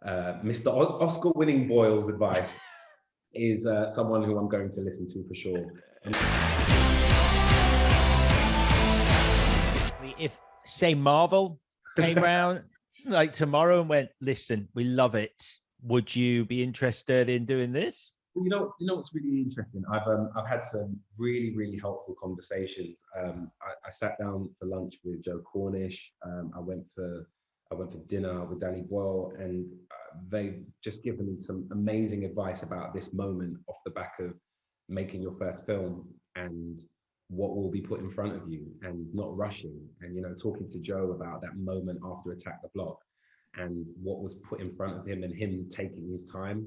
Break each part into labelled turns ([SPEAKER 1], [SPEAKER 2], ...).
[SPEAKER 1] Mr. Oscar-winning Boyle's advice is someone who I'm going to listen to for sure.
[SPEAKER 2] If, say, Marvel came around like tomorrow and went, listen, we love it, would you be interested in doing this?
[SPEAKER 1] Well, you know what's really interesting? I've had some really helpful conversations. I sat down for lunch with Joe Cornish. I went for dinner with Danny Boyle, and they've just given me some amazing advice about this moment off the back of making your first film and what will be put in front of you and not rushing. And, you know, talking to Joe about that moment after Attack the Block and what was put in front of him and him taking his time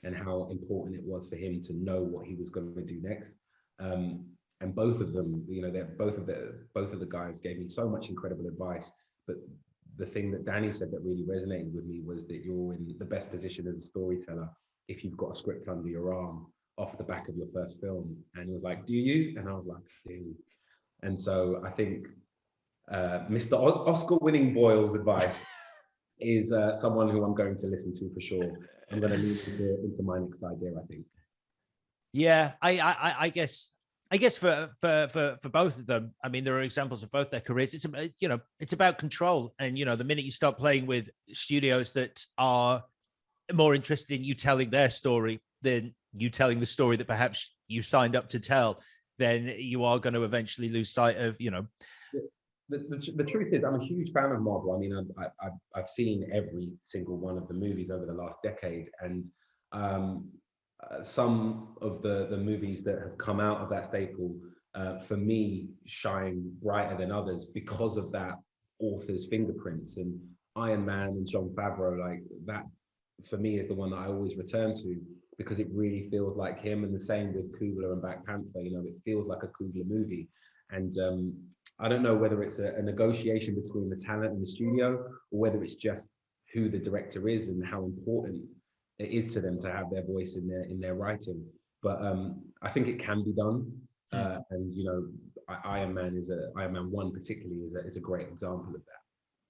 [SPEAKER 1] and how important it was for him to know what he was going to do next. And both of them, you know, both of the guys gave me so much incredible advice. But the thing that Danny said that really resonated with me was that you're in the best position as a storyteller if you've got a script under your arm off the back of your first film. And he was like, do you? And I was like, I do. And so I think Mr. Oscar-winning Boyle's advice is someone who I'm going to listen to for sure. I'm going to lead into my next idea, I think.
[SPEAKER 2] Yeah, I guess for both of them, I mean, there are examples of both their careers. It's, you know, it's about control. And, you know, the minute you start playing with studios that are more interested in you telling their story than you telling the story that perhaps you signed up to tell, then you are going to eventually lose sight of, you know.
[SPEAKER 1] The truth is, I'm a huge fan of Marvel. I mean, I've seen every single one of the movies over the last decade, and some of the movies that have come out of that staple, for me, shine brighter than others because of that author's fingerprints. And Iron Man and Jon Favreau, like that, for me, is the one that I always return to because it really feels like him. And the same with Coogler and Black Panther. You know, it feels like a Coogler movie. And I don't know whether it's a negotiation between the talent and the studio, or whether it's just who the director is and how important it is to them to have their voice in their writing. But I think it can be done. And you know, Iron Man 1 particularly is a great example of that.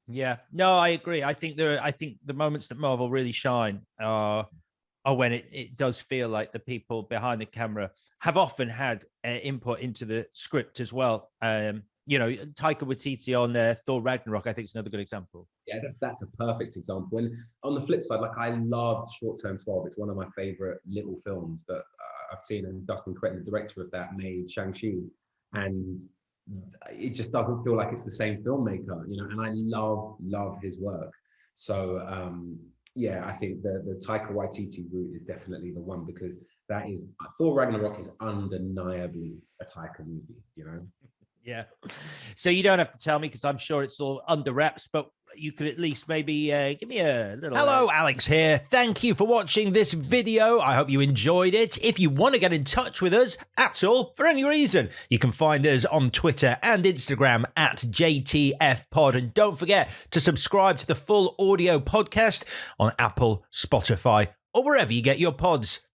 [SPEAKER 2] Yeah, no, I agree. I think the moments that Marvel really shine are when it does feel like the people behind the camera have often had input into the script as well. You know, Taika Waititi on Thor Ragnarok, I think, is another good example.
[SPEAKER 1] Yeah, that's a perfect example. And on the flip side, like I loved Short Term 12. It's one of my favorite little films that I've seen, and Dustin Cretton, the director of that, made Shang-Chi. And it just doesn't feel like it's the same filmmaker, you know, and I love his work. So yeah, I think the Taika Waititi route is definitely the one, because that is, Thor Ragnarok is undeniably a Taika movie, you know?
[SPEAKER 2] Yeah. So you don't have to tell me, because I'm sure it's all under wraps, but you could at least maybe give me a little...
[SPEAKER 3] Hello, Alex here. Thank you for watching this video. I hope you enjoyed it. If you want to get in touch with us at all, for any reason, you can find us on Twitter and Instagram at JTFpod. And don't forget to subscribe to the full audio podcast on Apple, Spotify, or wherever you get your pods.